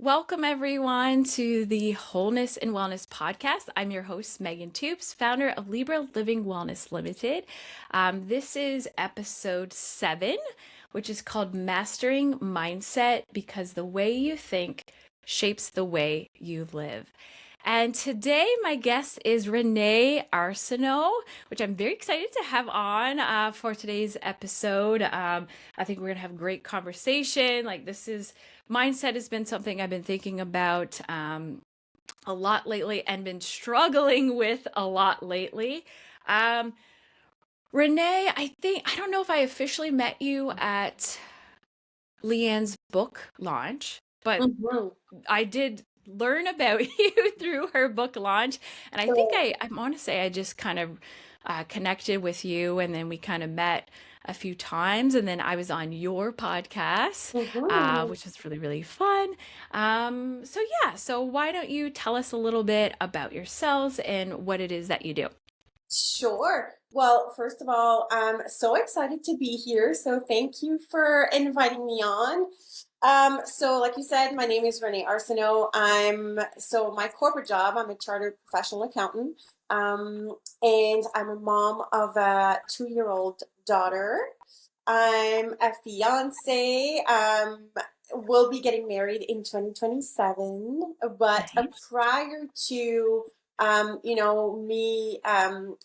Welcome, everyone, to the Wholeness and Wellness podcast. I'm your host, Megan Toops, founder of Libra Living Wellness Limited. This is episode 7, which is called Mastering Mindset because the way you think shapes the way you live. And today, my guest is Renee Arseneau, which I'm very excited to have on for today's episode. I think we're going to have a great conversation. Mindset has been something I've been thinking about a lot lately and been struggling with a lot lately. Um, Renee, I don't know if I officially met you at Leanne's book launch, but Mhm. I did learn about you through her book launch. And I think So, I want to say I just kind of connected with you and then we kind of met a few times. And then I was on your podcast, mhm. which was really, really fun. So why don't you tell us a little bit about yourselves and what it is that you do? Sure. Well, first of all, I'm so excited to be here. So thank you for inviting me on. So like you said, my name is Renee Arseneau. My corporate job, I'm a chartered professional accountant. And I'm a mom of a 2-year-old daughter. I'm a fiance. We'll be getting married in 2027. But Nice. prior to me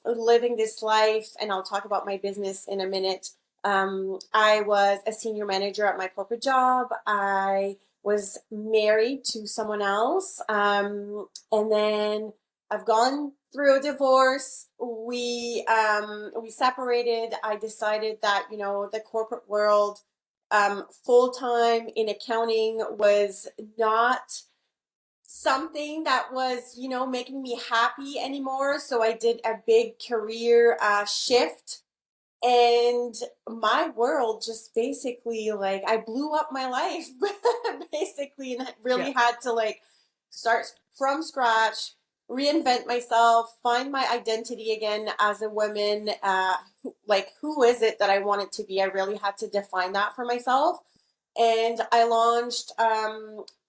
living this life, and I'll talk about my business in a minute. I was a senior manager at my corporate job. I was married to someone else, and then I've gone through a divorce. We separated. I decided that the corporate world, full time in accounting, was not something that was making me happy anymore. So I did a big career shift, and my world just basically, like, I blew up my life basically, and Yeah. really had to like start from scratch, reinvent myself, find my identity again as a woman. Like, who is it that I wanted to be? I really had to define that for myself, and I launched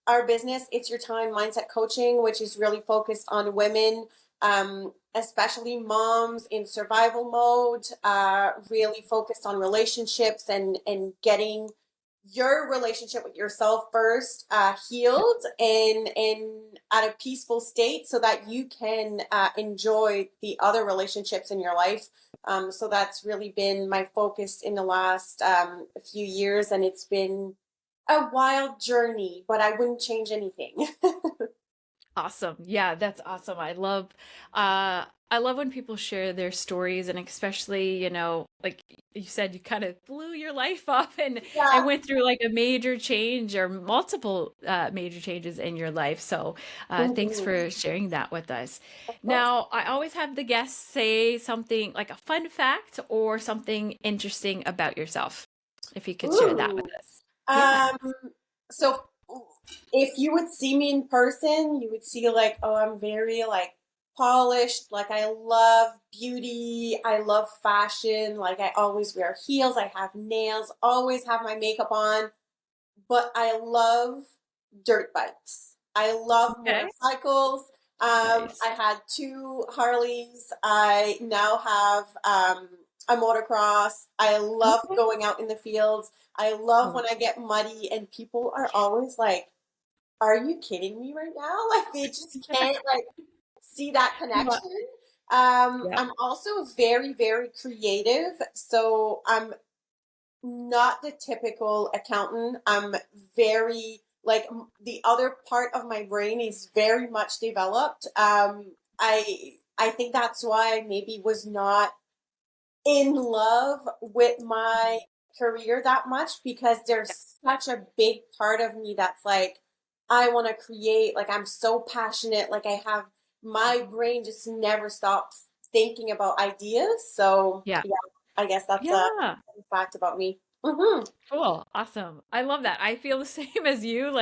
our business, It's Your Time Mindset Coaching, which is really focused on women, especially moms in survival mode, really focused on relationships and getting your relationship with yourself first healed and at a peaceful state so that you can enjoy the other relationships in your life. So that's really been my focus in the last few years, and it's been a wild journey, but I wouldn't change anything. Awesome. Yeah, that's awesome. I love when people share their stories and especially, like you said, you kind of blew your life up and Yeah. went through like a major change or multiple major changes in your life. So, thanks Mhm. for sharing that with us. Of course. Now, I always have the guests say something like a fun fact or something interesting about yourself. If you could share that with Ooh. us. Yeah. Um, so if you would see me in person, you would see like, oh, I'm very like polished. Like, I love beauty. I love fashion. Like, I always wear heels. I have nails, always have my makeup on, but I love dirt bikes. I love Okay. motorcycles. Nice. I had 2 Harleys. I now have a motocross. I love Okay. going out in the fields. I love when I get muddy, and people are always like, "Are you kidding me right now?" Like, they just can't like see that Well, connection. yeah. I'm also very, very creative, so I'm not the typical accountant. I'm very like the other part of my brain is very much developed. I think that's why I maybe was not in love with my career that much, because there's such a big part of me that's like, I want to create. Like, I'm so passionate. Like, I have my brain just never stops thinking about ideas. So Yeah. yeah, I guess that's a Yeah. fact about me. Hmm. Cool. Awesome. I love that. I feel the same as you.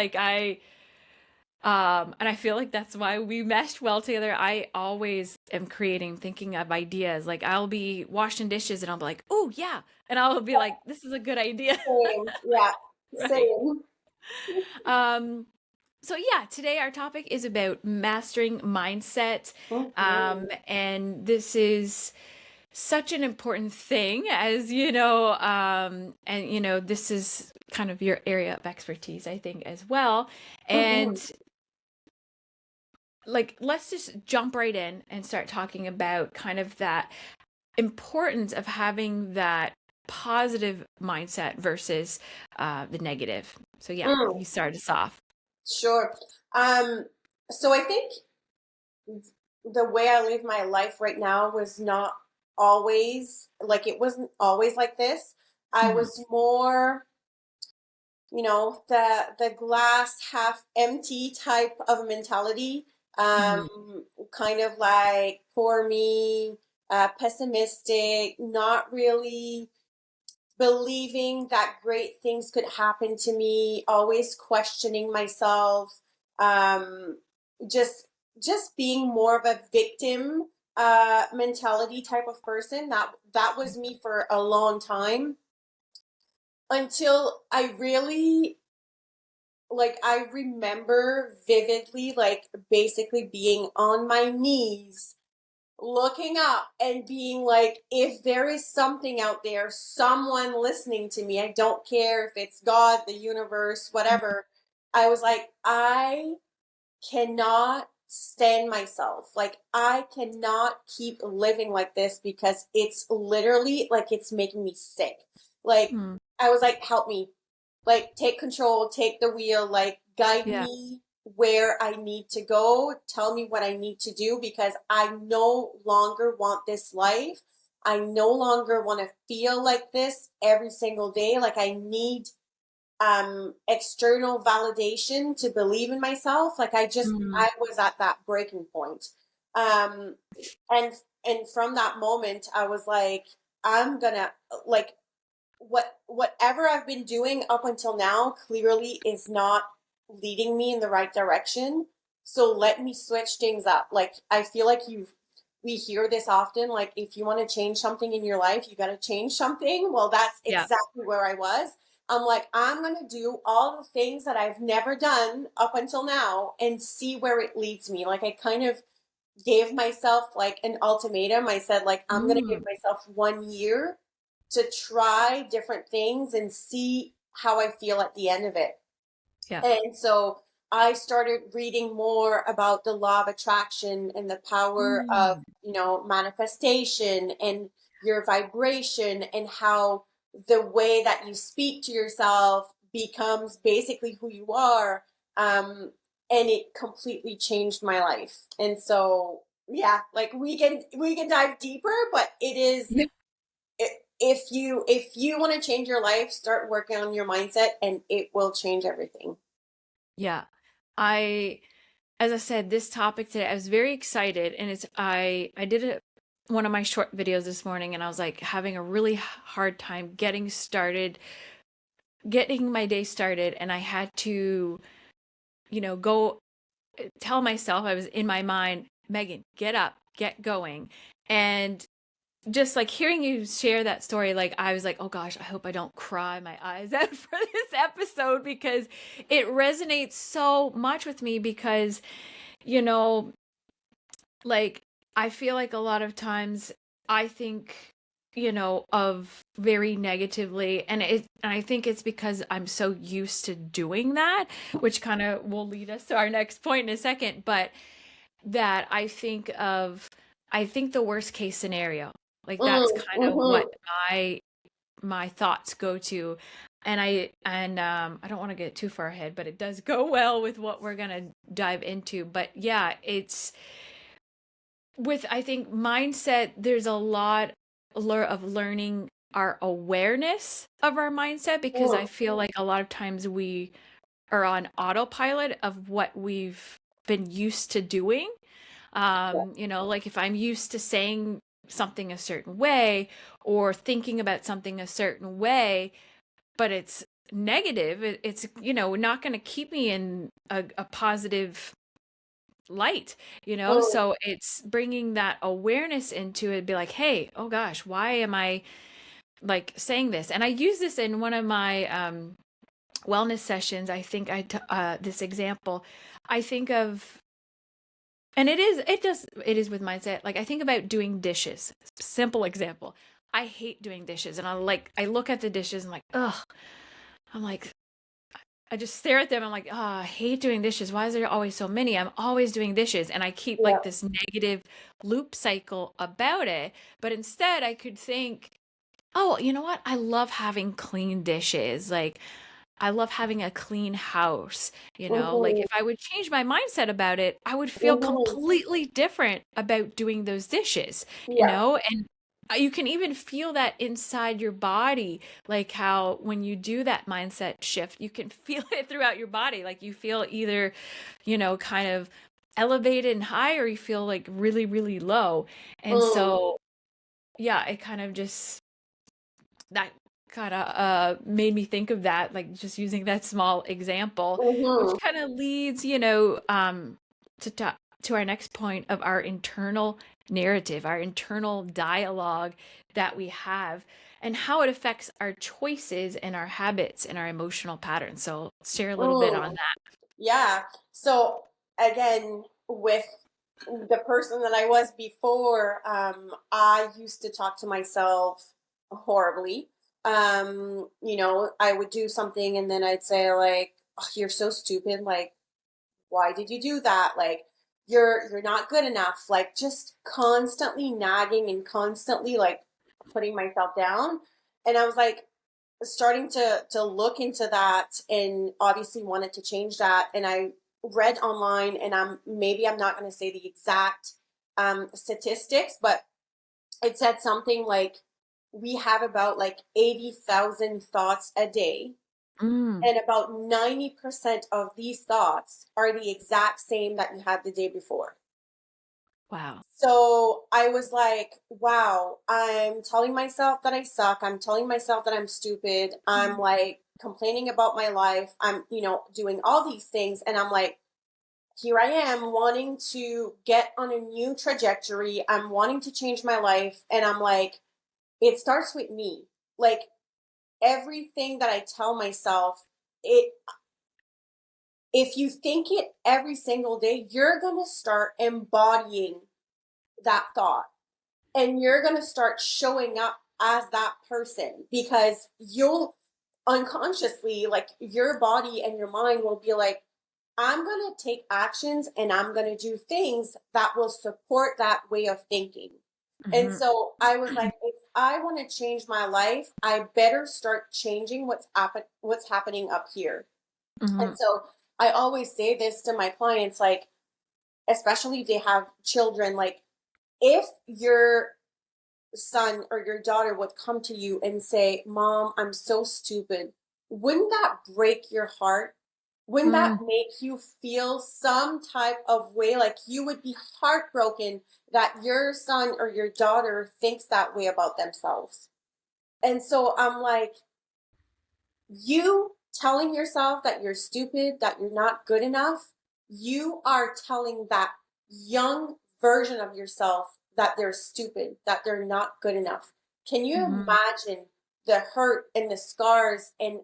And I feel like that's why we meshed well together. I always am creating, thinking of ideas. Like I'll be washing dishes and I'll be like, oh yeah. And I'll be like, this is a good idea. Same. Yeah. Right. Same. Um, So yeah, today our topic is about mastering mindset. Mhm. And this is such an important thing, as you know, and this is kind of your area of expertise, I think, as well. And Mhm. like, let's just jump right in and start talking about kind of that importance of having that positive mindset versus the negative. So yeah, Mm, you start us off. sure. Um, so I think the way I live my life right now was not always like it wasn't always like this. I Mhm. was more, the glass half empty type of mentality. Mhm. Kind of like poor me, pessimistic, not really believing that great things could happen to me, always questioning myself, um, just just being more of a victim mentality type of person. That was me for a long time until I really like I remember vividly like basically being on my knees looking up and being like, if there is something out there, someone listening to me, I don't care if it's God, the universe, whatever. I was like, I cannot stand myself. Like, I cannot keep living like this because it's literally like it's making me sick. Like, Mm. I was like, help me. Like, take control, take the wheel, like, guide Yeah. me where I need to go, tell me what I need to do because I no longer want this life. I no longer want to feel like this every single day. Like, I need external validation to believe in myself. Like Mm. I was at that breaking point. Um and and from that moment I was like, I'm gonna like whatever I've been doing up until now clearly is not leading me in the right direction. So let me switch things up. Like I feel like we hear this often, like if you want to change something in your life, you got to change something. Well, that's Yeah. exactly where I was. I'm like, I'm going to do all the things that I've never done up until now and see where it leads me. Like I kind of gave myself like an ultimatum. I said like I'm going to give Mm. myself 1 year to try different things and see how I feel at the end of it. Yeah. And so I started reading more about the law of attraction and the power of, Mm. manifestation and your vibration and how the way that you speak to yourself becomes basically who you are. And it completely changed my life. And so, yeah, like we can dive deeper, but it is Yeah. if you want to change your life, start working on your mindset and it will change everything. Yeah. I, as I said, this topic today, I was very excited, and I did one of my short videos this morning, and I was like having a really hard time getting my day started, and I had to, go tell myself, I was in my mind, Megan, get up, get going. And just like hearing you share that story, like I was like, oh gosh, I hope I don't cry my eyes out for this episode, because it resonates so much with me. Because, you know, like I feel like a lot of times I think, of very negatively, and I think it's because I'm so used to doing that, which kind of will lead us to our next point in a second. But that I think the worst case scenario. Like that's kind of what Mm-hmm. my thoughts go to. And I don't want to get too far ahead, but it does go well with what we're going to dive into. But yeah, it's with, I think, mindset, there's a lot of learning our awareness of our mindset, because I feel like a lot of times we are on autopilot of what we've been used to doing. Like if I'm used to saying something a certain way or thinking about something a certain way, but it's negative, it's, not going to keep me in a positive light, Mm, so it's bringing that awareness into it, be like, hey, oh gosh, why am I like saying this? And I use this in one of my wellness sessions, I think this example, I think of, and it is with mindset. Like I think about doing dishes. Simple example. I hate doing dishes, and I look at the dishes and like, ugh. I'm like, I just stare at them. I'm like, oh, I hate doing dishes. Why is there always so many? I'm always doing dishes. And I keep Yeah. like this negative loop cycle about it. But instead, I could think, oh, you know what? I love having clean dishes. Like, I love having a clean house. Like Mm-hmm. if I would change my mindset about it, I would feel Mm-hmm. completely different about doing those dishes, Yeah. and you can even feel that inside your body, like how when you do that mindset shift, you can feel it throughout your body. Like you feel either, kind of elevated and high, or you feel like really, really low. And Mm. so, yeah, it kind of just that kind of made me think of that, like just using that small example, which Mm-hmm. kind of leads, to our next point of our internal narrative, our internal dialogue that we have, and how it affects our choices and our habits and our emotional patterns. So share a little bit on Mm. that. Yeah. So again, with the person that I was before, I used to talk to myself horribly. I would do something and then I'd say like, "Oh, you're so stupid. Like, why did you do that? Like, you're not good enough." Like, just constantly nagging and constantly like putting myself down. And I was like, starting to look into that and obviously wanted to change that. And I read online, and I'm not going to say the exact statistics, but it said something like we have about like 80,000 thoughts a day, Mm, and about 90% of these thoughts are the exact same that you had the day before. wow. So I was like, wow, I'm telling myself that I suck. I'm telling myself that I'm stupid. I'm like complaining about my life. I'm, doing all these things. And I'm like, here I am wanting to get on a new trajectory. I'm wanting to change my life. And I'm like, it starts with me. Like everything that I tell myself, it, if you think it every single day, you're going to start embodying that thought, and you're going to start showing up as that person, because you'll unconsciously, like, your body and your mind will be like, I'm going to take actions and I'm going to do things that will support that way of thinking. And Hmm. so I was like, if I want to change my life, I better start changing what's happening up here. And Hmm. so I always say this to my clients, like, especially if they have children, like, if your son or your daughter would come to you and say, "Mom, I'm so stupid," wouldn't that break your heart? Wouldn't that Mm, make you feel some type of way? Like you would be heartbroken that your son or your daughter thinks that way about themselves. And so I'm like, you telling yourself that you're stupid, that you're not good enough, you are telling that young version of yourself that they're stupid, that they're not good enough. Can you hmm. imagine the hurt and the scars and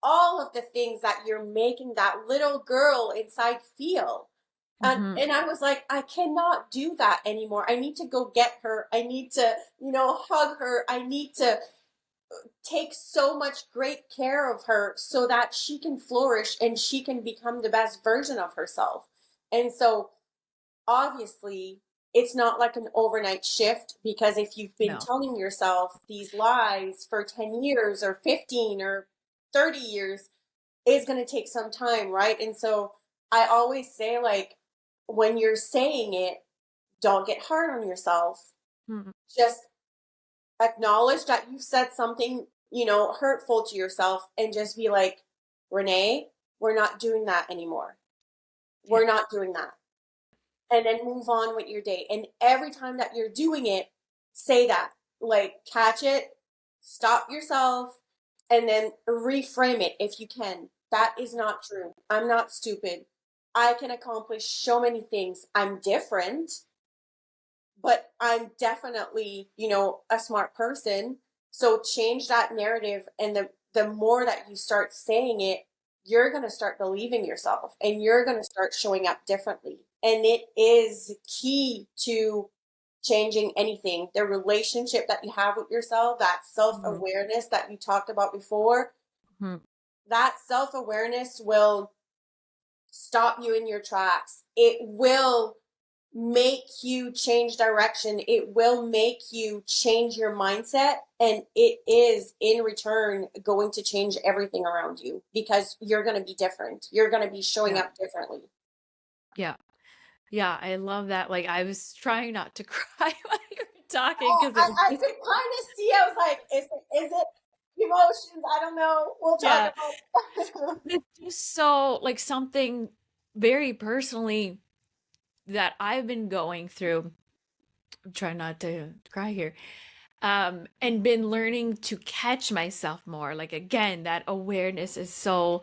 all of the things that you're making that little girl inside feel? Hmm. And I was like, I cannot do that anymore. I need to go get her. I need to, hug her. I need to take so much great care of her so that she can flourish and she can become the best version of herself. And so obviously it's not like an overnight shift, because if you've been No. telling yourself these lies for 10 years or 15 or 30 years, it's going to take some time, right? And so I always say, like, when you're saying it, don't get hard on yourself. Mm, Just acknowledge that you said something, hurtful to yourself, and just be like, Renee, we're not doing that anymore. yeah. We're not doing that. And then move on with your day. And every time that you're doing it, say that. Like, catch it, stop yourself, and then reframe it if you can. That is not true. I'm not stupid. I can accomplish so many things. I'm different, but I'm definitely, a smart person. So change that narrative, and the more that you start saying it, you're going to start believing yourself and you're going to start showing up differently. And it is key to changing anything. The relationship that you have with yourself, that self-awareness that you talked about before, that self-awareness will stop you in your tracks. It will make you change direction. It will make you change your mindset. And it is in return going to change everything around you because you're going to be different. You're going to be showing up differently. Yeah. Yeah. I love that. Like, I was trying not to cry while you were talking Oh, because it was I just, could kind of see. I was like, is it emotions? I don't know. We'll talk yeah, about it's just so like something very personally that I've been going through. I'm trying not to cry here. And been learning to catch myself more. Like, again, that awareness is so,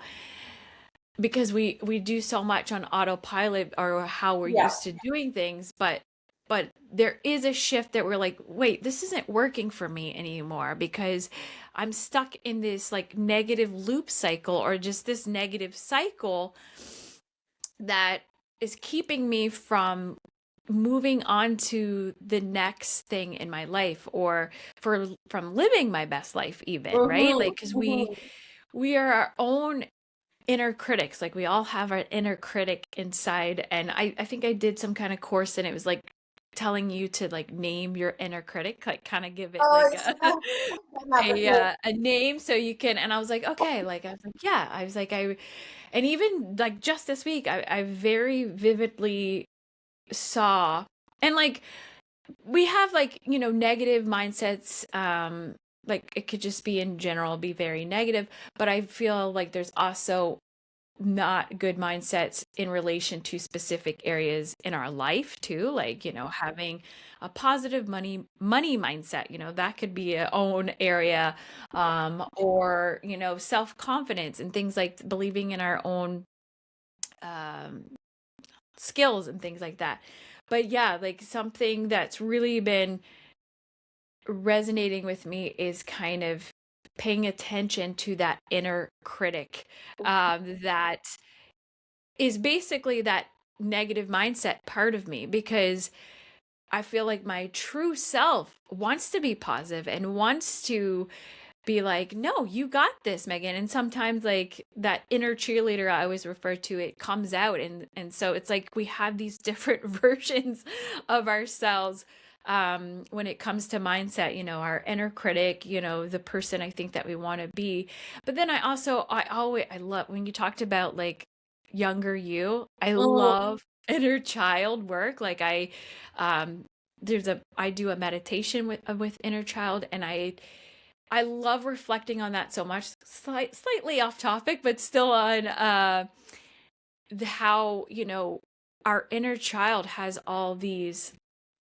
because we do so much on autopilot or how we're Yeah. used to doing things, but there is a shift that we're like, wait, this isn't working for me anymore because I'm stuck in this like negative loop cycle or just this negative cycle that is keeping me from moving on to the next thing in my life or from living my best life even, right? Like, because we are our own inner critics. Like, we all have our inner critic inside. And I think I did some kind of course and it was like telling you to like name your inner critic, like kind of give it like Oh, I've done that before. a name so you can. And I was like, okay, like I was like, yeah, I was like, and even like just this week, I very vividly saw, and like we have like, you know, negative mindsets, like it could just be in general be very negative, but I feel like there's also not good mindsets in relation to specific areas in our life too, like, you know, having a positive money mindset, you know, that could be a own area, or, you know, self-confidence and things like believing in our own um skills and things like that. But yeah, like something that's really been resonating with me is kind of paying attention to that inner critic, that is basically that negative mindset part of me, because I feel like my true self wants to be positive and wants to be like, no, you got this, Megan. And sometimes like that inner cheerleader I always refer to, it comes out, and so it's like we have these different versions of ourselves, when it comes to mindset, you know, our inner critic, you know, the person I think that we want to be. But then I love when you talked about like younger you. I Mm, love inner child work. Like um I do a meditation with inner child, and I love reflecting on that so much. Slightly off topic, but still on how, you know, our inner child has all these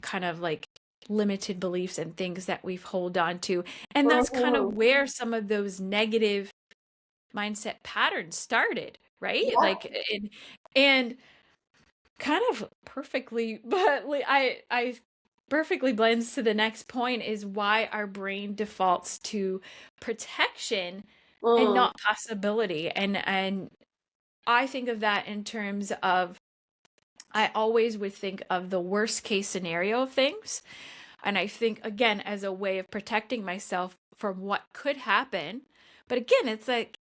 kind of like limited beliefs and things that we've hold on to. And that's kind of mhm. where some of those negative mindset patterns started, right? Yeah. Like, and kind of perfectly, but like, I perfectly blends to the next point, is why our brain defaults to protection and Mm, not possibility. And I think of that in terms of, I always would think of the worst case scenario of things, and I think again as a way of protecting myself from what could happen. But again, it's like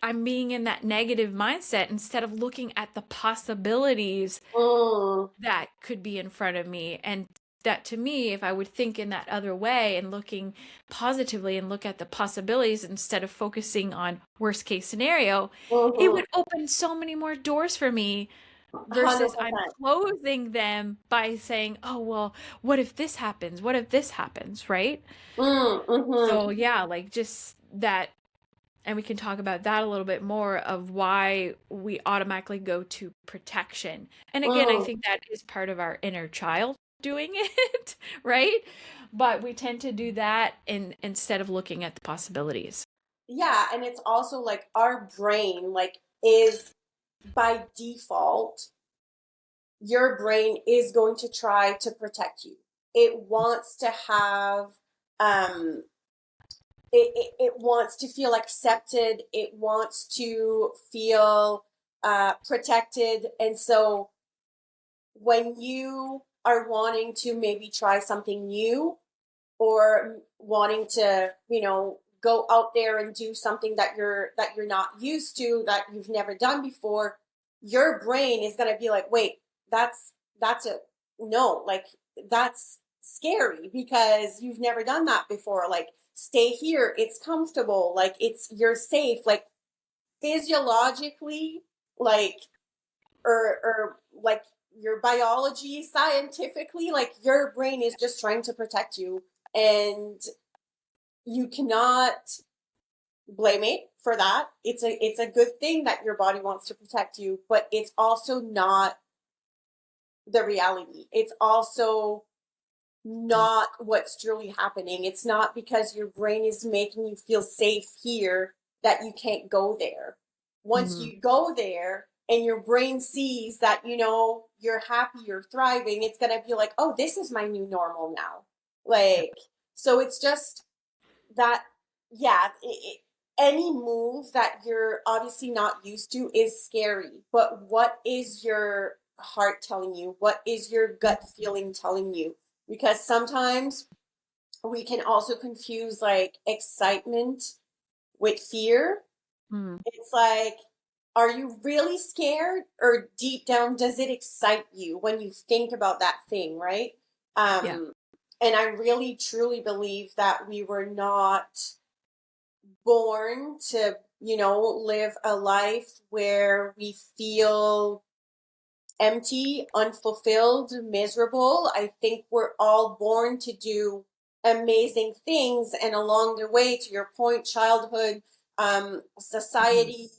I'm being in that negative mindset instead of looking at the possibilities mm, that could be in front of me. And that, to me, if I would think in that other way and looking positively and look at the possibilities instead of focusing on worst case scenario, it mhm. would open so many more doors for me, versus I'm 100%. closing them by saying, oh, well, what if this happens? What if this happens? Right. Mm-hmm. So yeah, like just that. And we can talk about that a little bit more, of why we automatically go to protection. And again, I Mm. think that is part of our inner child doing it, right? But we tend to do that instead of looking at the possibilities. Yeah, and it's also like our brain like is by default your brain is going to try to protect you. It wants to have um it wants to feel accepted. It wants to feel protected. And so when you are wanting to maybe try something new, or wanting to, go out there and do something that you're not used to, that you've never done before, your brain is going to be like, wait, that's a no, like, that's scary because you've never done that before. Like, stay here, it's comfortable, like, you're safe, like, physiologically, like, or like, your biology, scientifically, like, your brain is just trying to protect you. And you cannot blame it for that. It's a good thing that your body wants to protect you, but it's also not the reality. It's also not what's truly happening. It's not because your brain is making you feel safe here that you can't go there. Once Mm-hmm. you go there and your brain sees that, you're happy, you're thriving, it's going to be like, oh, this is my new normal now. Yep. Like, so it's just that, yeah, any move that you're obviously not used to is scary. But what is your heart telling you? What is your gut feeling telling you? Because sometimes we can also confuse like excitement with fear. Mm-hmm. It's like, are you really scared, or deep down does it excite you when you think about that thing, right? Yeah. Um, and I really truly believe that we were not born to, live a life where we feel empty, unfulfilled, miserable. I think we're all born to do amazing things. And along the way, to your point, childhood, Mm-hmm. society,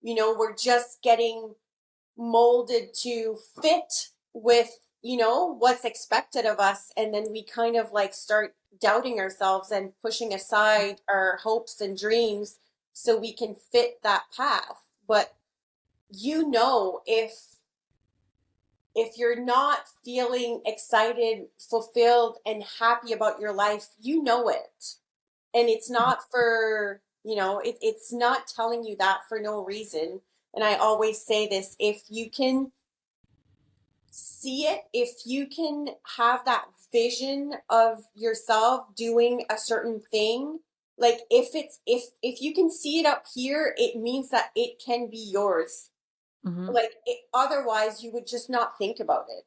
we're just getting molded to fit with, what's expected of us. And then we kind of like start doubting ourselves and pushing aside our hopes and dreams so we can fit that path. But if you're not feeling excited, fulfilled, and happy about your life, you know it. And it's not for, it's not telling you that for no reason. And I always say this, if you can see it, if you can have that vision of yourself doing a certain thing, like, if you can see it up here, it means that it can be yours. Mm-hmm. Like, otherwise you would just not think about it.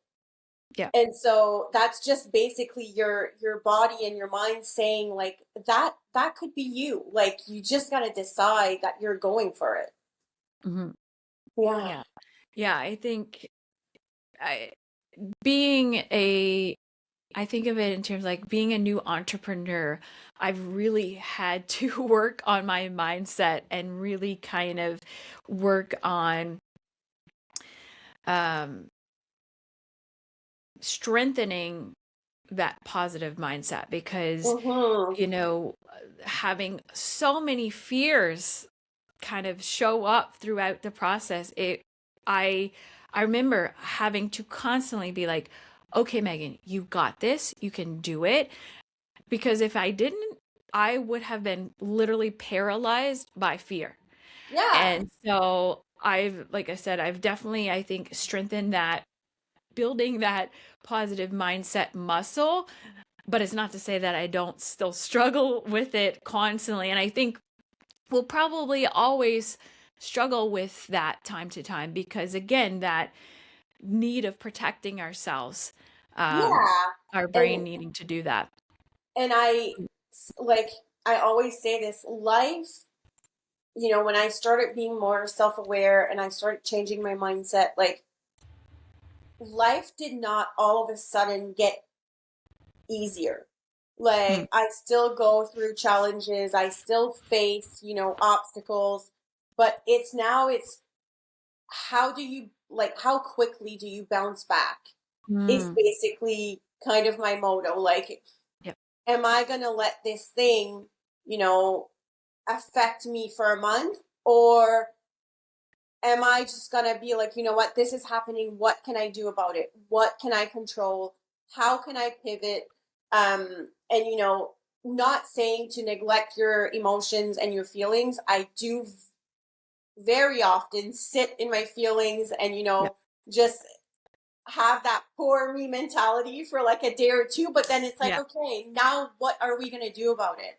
Yeah. And so that's just basically your body and your mind saying, like, that could be you. Like, you just got to decide that you're going for it. Mm-hmm. Yeah. Yeah. Yeah. I think I being a I think of it in terms like being a new entrepreneur. I've really had to work on my mindset and really kind of work on um, strengthening that positive mindset because, Mm-hmm. you know, having so many fears kind of show up throughout the process. I I remember having to constantly be like, okay, Megan, you got this, you can do it. Because if I didn't, I would have been literally paralyzed by fear. Yeah. And so like I said, I've definitely, I think, strengthened that, building that positive mindset muscle. But it's not to say that I don't still struggle with it constantly. And I think we'll probably always struggle with that time to time because, again, that need of protecting ourselves, um, Yeah. our brain And needing to do that. and like I always say this, life, when I started being more self-aware and I started changing my mindset, like, life did not all of a sudden get easier. Hmm. Like, I still go through challenges, I still face, obstacles, but it's how quickly do you bounce back is Hmm. basically kind of my motto. Like, Yep. am I going to let this thing, you know, affect me for a month, or am I just going to be like, you know what, this is happening. What can I do about it? What can I control? How can I pivot? And, not saying to neglect your emotions and your feelings. I do very often sit in my feelings and, Yeah. just have that poor me mentality for like a day or two, but then it's like, Yeah. okay, now what are we going to do about it?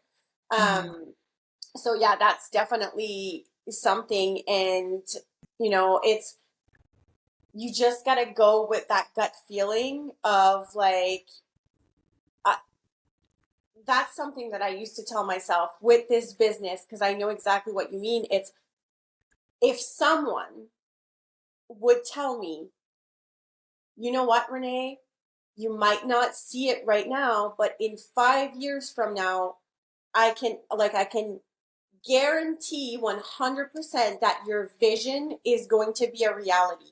Hmm. So yeah, that's definitely something. And, it's, you just got to go with that gut feeling of like, uh, that's something that I used to tell myself with this business, because I know exactly what you mean. It's, if someone would tell me, you know what, Renee, you might not see it right now, but in 5 years from now, I can guarantee 100% that your vision is going to be a reality.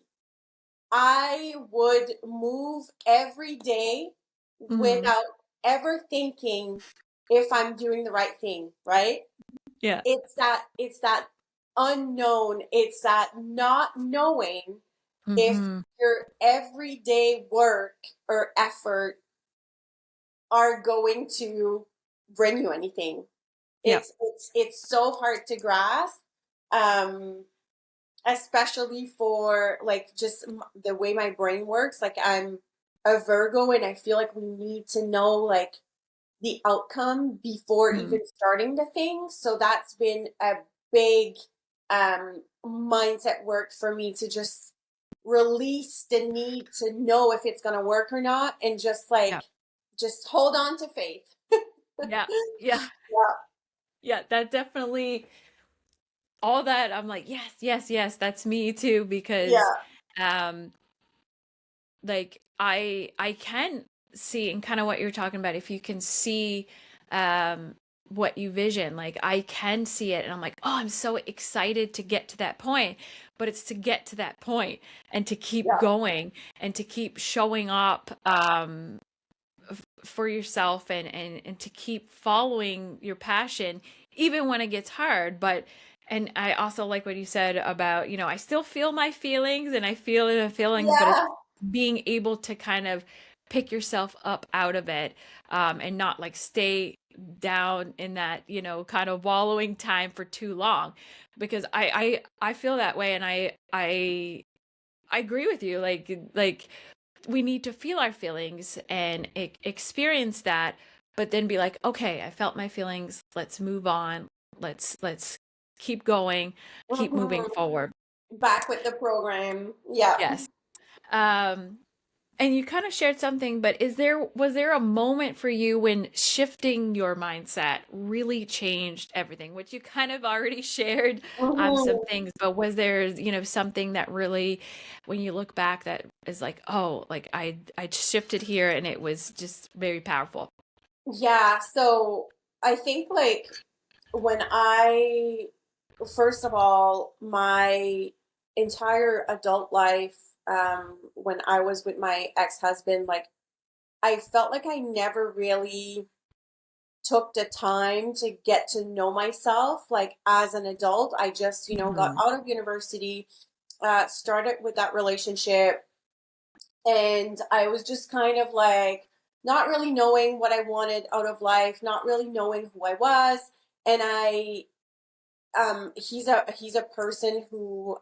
I would move every day Hmm. without ever thinking if I'm doing the right thing, right? Yeah. It's that unknown, it's that not knowing if Hmm. your everyday work or effort are going to bring you anything. Yeah. It's so hard to grasp, um, especially for like just the way my brain works. Like I'm a Virgo, and I feel like we need to know like the outcome before Mm. even starting the thing. So that's been a big mindset work for me, to just release the need to know if it's going to work or not, and Yeah. just hold on to faith. Yeah. Yeah. Yeah. Yeah. That definitely, all that, I'm like, yes, yes, yes, that's me too, because Yeah. um like I can see, and kind of what you're talking about, if you can see um what you vision, like I can see it and I'm like, oh, I'm so excited to get to that point. But it's to get to that point and to keep Yeah. going and to keep showing up for yourself, and to keep following your passion even when it gets hard. But and I also like what you said about, I still feel my feelings and I feel the feelings, but it's Yeah. being able to kind of pick yourself up out of it, and not like stay down in that, kind of wallowing time for too long. Because I feel that way, and I agree with you. Like we need to feel our feelings and experience that, but then be like, okay, I felt my feelings, let's move on, let's keep going, keep moving Hmm. forward. Back with the program. Yeah. Yes. um and you kind of shared something, but was there a moment for you when shifting your mindset really changed everything? Which you kind of already shared some Hmm. things, but was there, something that really, when you look back, that is like, oh, like I shifted here and it was just very powerful. Yeah. So I think like when first of all, my entire adult life, when I was with my ex-husband, like I felt like I never really took the time to get to know myself like as an adult. I just, got Mhm. out of university, started with that relationship, and I was just kind of like not really knowing what I wanted out of life, not really knowing who I was. And he's a person who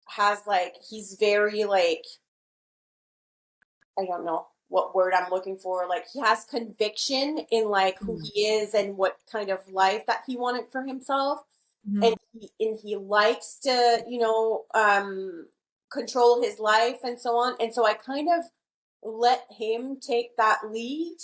has like, he's very like, I don't know what word I'm looking for. Like he has conviction in like who Mhm. he is and what kind of life that he wanted for himself. And Mhm. he likes to, control his life and so on. And so I kind of let him take that lead.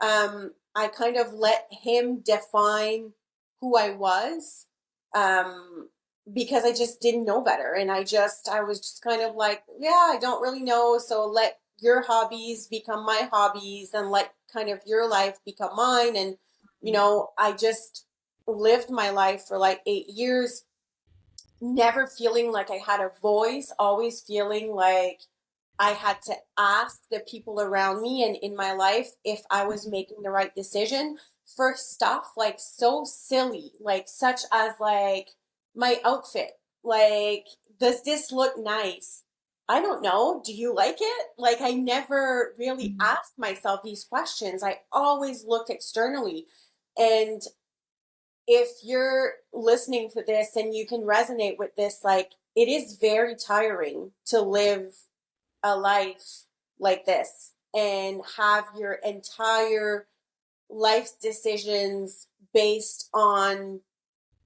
I kind of let him define who I was, um, because I just didn't know better. And I was just kind of like, yeah, I don't really know. So let your hobbies become my hobbies, and let kind of your life become mine. And, I just lived my life for like 8 years, never feeling like I had a voice, always feeling like I had to ask the people around me and in my life if I was making the right decision for stuff like so silly, like such as like my outfit. Like, does this look nice? I don't know. Do you like it? Like, I never really Mhm. asked myself these questions. I always looked externally. And if you're listening to this and you can resonate with this, like, it is very tiring to live a life like this and have your entire life's decisions based on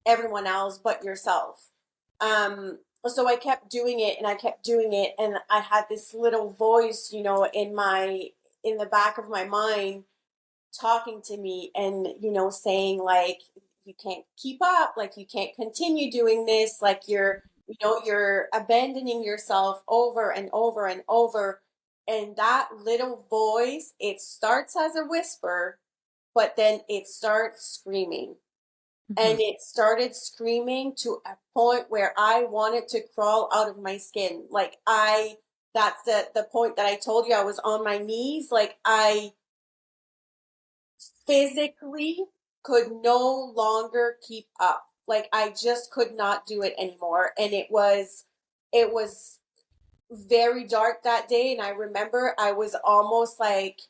everyone else but yourself. So I kept doing it and I kept doing it, and I had this little voice, in the back of my mind talking to me and saying like you can't keep up, like you can't continue doing this, like you're abandoning yourself over and over and over. And that little voice, it starts as a whisper, but then it starts screaming, Mhm. and it started screaming to a point where I wanted to crawl out of my skin. Like that's the point that I told you I was on my knees. Like I physically could no longer keep up. Like I just could not do it anymore. And it was very dark that day. And I remember I was almost like,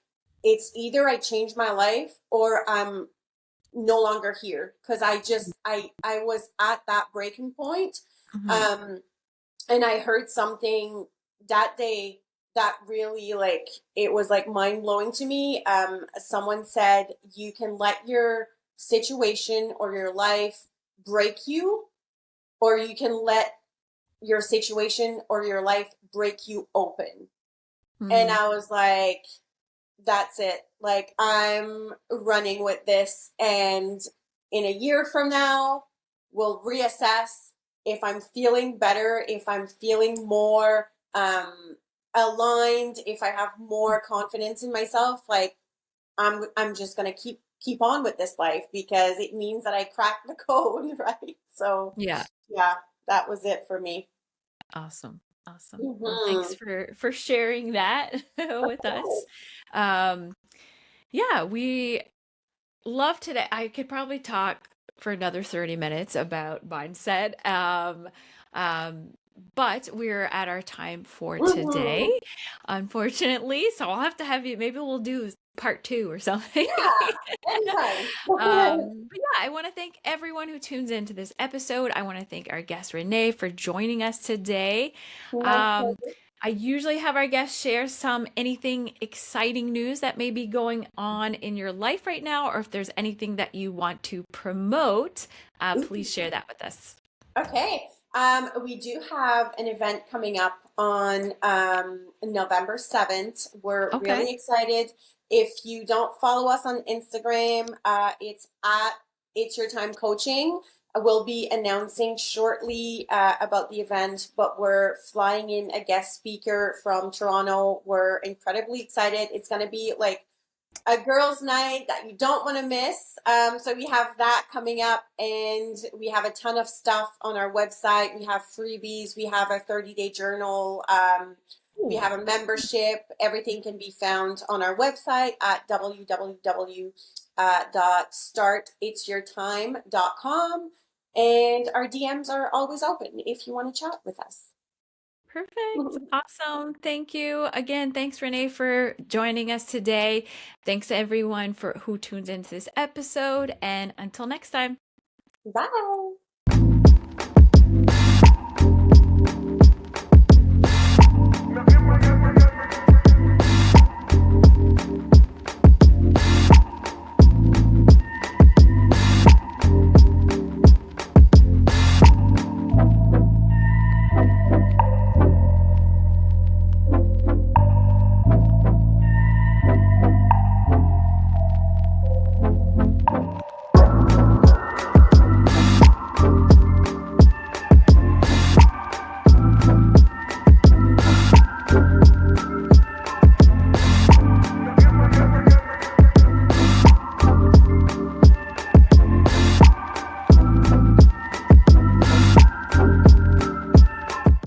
it's either I change my life or I'm no longer here, because I was at that breaking point. Mhm. um and I heard something that day that really, like, it was like mind blowing to me. Someone said you can let your situation or your life break you, or you can let your situation or your life break you open. And Mhm. I was like, that's it. Like, I'm running with this. And in a year from now, we'll reassess if I'm feeling better, if I'm feeling more aligned, if I have more confidence in myself. Like, I'm just gonna keep on with this life because it means that I cracked the code, right? So Yeah. yeah, that was it for me. Awesome. Awesome. Well, thanks Hmm. for sharing that with us. Um, yeah, we love today. I could probably talk for another 30 minutes about mindset. Um, but we're at our time for today, Hmm. unfortunately. So I'll have to have you, maybe we'll do part two or something. Yeah, anytime. But yeah, I want to thank everyone who tunes into this episode. I want to thank our guest Renee for joining us today. My Um, pleasure. I usually have our guests share anything exciting news that may be going on in your life right now, or if there's anything that you want to promote, please share that with us. Okay. We do have an event coming up on November 7th. We're Okay. really excited. If you don't follow us on Instagram, it's at It's Your Time Coaching. We'll be announcing shortly about the event, but we're flying in a guest speaker from Toronto. We're incredibly excited. It's going to be like a girls' night that you don't want to miss. So we have that coming up, and we have a ton of stuff on our website. We have freebies. We have a 30-day journal. We Ooh, have a membership. Everything can be found on our website at www.startitsyourtime.com. And our DMs are always open if you want to chat with us. perfect. Awesome. Thank you. Again, thanks Renee for joining us today. Thanks to everyone for who tunes into this episode, and until next time. Bye.